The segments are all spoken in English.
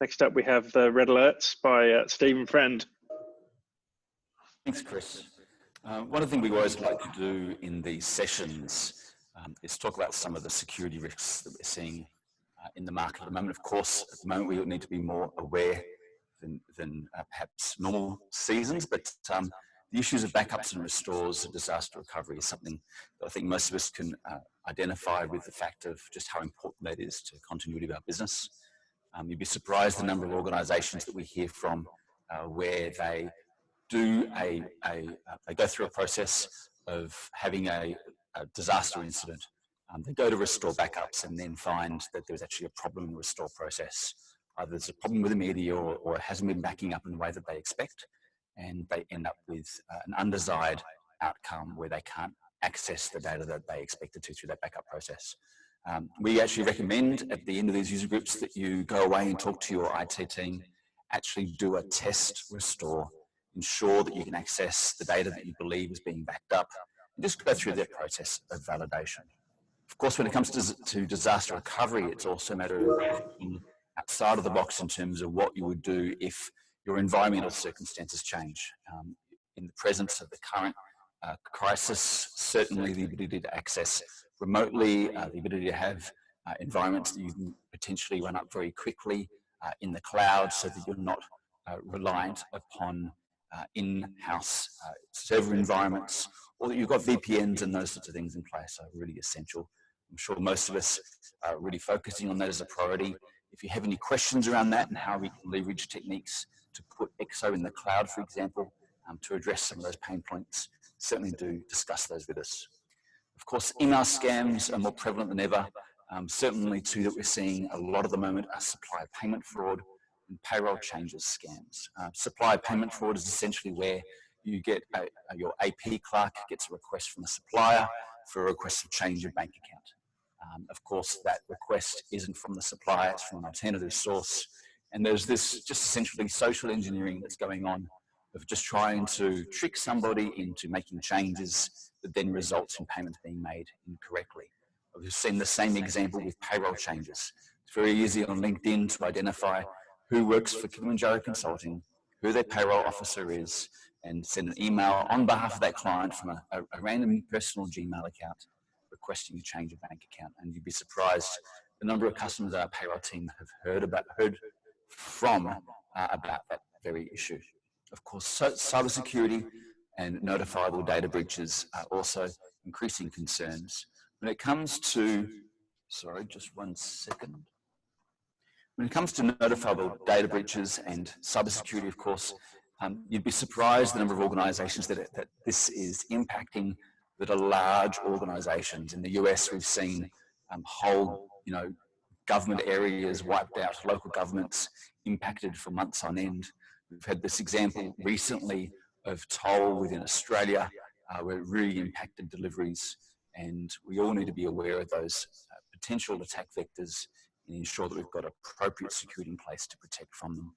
Next up, we have the Red Alerts by Stephen Friend. Thanks, Chris. One of the things we always like to do in these sessions is talk about some of the security risks that we're seeing in the market at the moment. Of course, at the moment we need to be more aware than perhaps normal seasons, but the issues of backups and restores and disaster recovery is something that I think most of us can identify with the fact of just how important that is to continuity of our business. You'd be surprised the number of organisations that we hear from where they do they go through a process of having a disaster incident. They go to restore backups and then find that there's actually a problem in the restore process. Either there's a problem with the media or it hasn't been backing up in the way that they expect, and they end up with an undesired outcome where they can't access the data that they expected to through that backup process. We actually recommend at the end of these user groups that you go away and talk to your IT team, actually do a test restore, ensure that you can access the data that you believe is being backed up, and just go through that process of validation. Of course, when it comes to disaster recovery, it's also a matter of thinking outside of the box in terms of what you would do if your environmental circumstances change. In the presence of the current crisis, certainly the ability to access remotely, the ability to have environments that you can potentially run up very quickly in the cloud so that you're not reliant upon in-house server environments, or that you've got VPNs and those sorts of things in place are really essential. I'm sure most of us are really focusing on that as a priority. If you have any questions around that and how we can leverage techniques to put Exo in the cloud, for example, to address some of those pain points, certainly do discuss those with us. Of course, email scams are more prevalent than ever. Certainly too that we're seeing a lot at the moment are supplier payment fraud and payroll changes scams. Supplier payment fraud is essentially where you get your AP clerk gets a request from a supplier for a request to change your bank account. Of course, that request isn't from the supplier, it's from an alternative source. And there's this just essentially social engineering that's going on of just trying to trick somebody into making changes that then results in payments being made incorrectly. We've seen the same example with payroll changes. It's very easy on LinkedIn to identify who works for Kilimanjaro Consulting, who their payroll officer is, and send an email on behalf of that client from a random personal Gmail account requesting a change of bank account. And you'd be surprised the number of customers our payroll team have heard from about that very issue. Of course, cybersecurity and notifiable data breaches are also increasing concerns. When it comes to, sorry, just one second. When it comes to notifiable data breaches and cybersecurity, of course, you'd be surprised the number of organisations that this is impacting that are large organisations. In the US, we've seen whole, government areas wiped out, local governments impacted for months on end. We've had this example recently of toll within Australia, where it really impacted deliveries, and we all need to be aware of those potential attack vectors and ensure that we've got appropriate security in place to protect from them.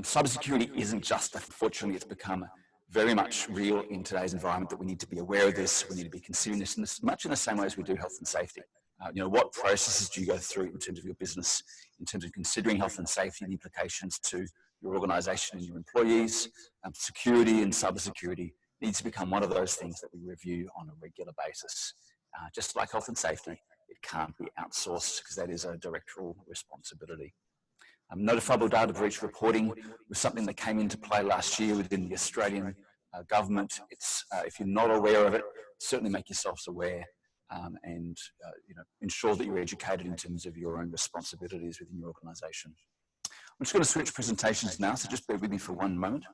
Cybersecurity isn't just, unfortunately, it's become very much real in today's environment that we need to be aware of this, we need to be considering this much in the same way as we do health and safety. What processes do you go through in terms of your business, in terms of considering health and safety and implications to your organisation and your employees? Security and cybersecurity needs to become one of those things that we review on a regular basis. Just like health and safety, it can't be outsourced because that is a directorial responsibility. Notifiable data breach reporting was something that came into play last year within the Australian government. It's, if you're not aware of it, certainly make yourselves aware and ensure that you're educated in terms of your own responsibilities within your organisation. I'm just going to switch presentations now, so just bear with me for one moment.